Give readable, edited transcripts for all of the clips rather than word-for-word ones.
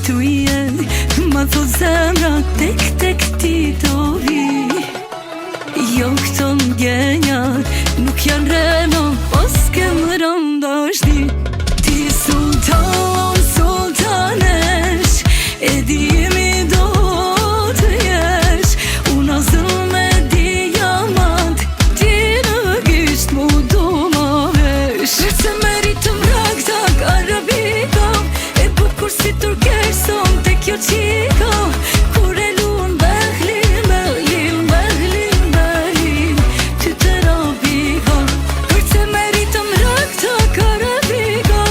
tuje, ma thot zemra tek ti do vi. Jo këto ngjenja nuk janë rena, os ke më rëndashti. Ti sultan, sultanesh, e di mi do të jesh. Una zëll me diamant, ti në gisht mu do ma vesh. Se meritëm raktak arabika, e bukur si turkeson te kjo qika. Kur e luan behlin, behlin, behlin, behlin, ty të rabika. Se meritëm raktak arabika,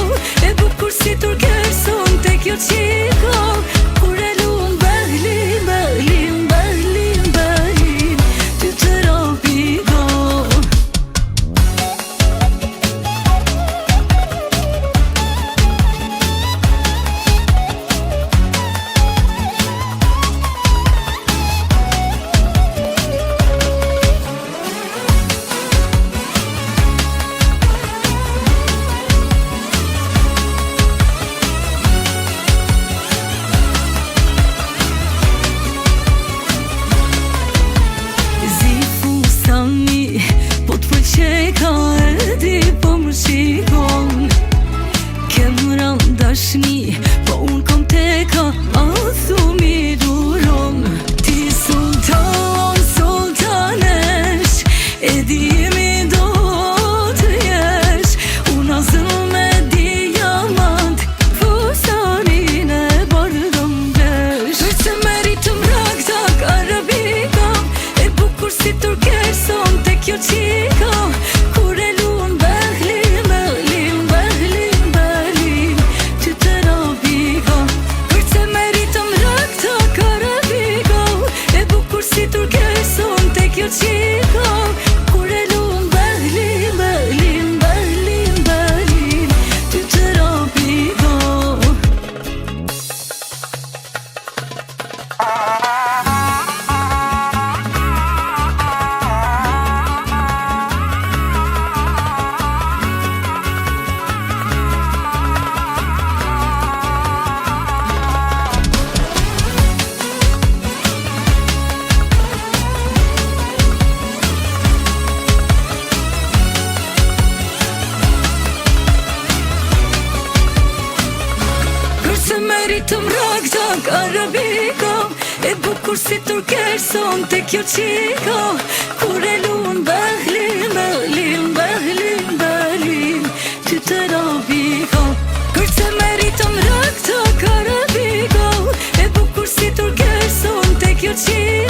e bukur si turkeson te kjo qika. Kur e luan behlin, behlin, behlin, behlin, ty të rabika. Qeka e di po më shikon, kem randashni, po unë kom teka, a thumi duron. Ti sultan, sultanesh, e di mi do të jesh. Una zëll me diamant, fusarin e bardhëm blesh. Se meritëm raktak arabika, e bukur si turkeson te kjo qika. Kur e luan behlin, behlin, behlin, behlin, ty të rabika. Se meritëm raktak arabika, e bukur si turkeson te kjo qika. Kur e luan behlin, behlin, behlin, behlin, ty të rabika. Se meritëm raktak arabika, e bukur si turkeson te kjo qika. Kur e luan behlin, behlin, behlin, behlin, ty të rabika. Se meritëm raktak arabika, e bukur si turkeson te kjo qika.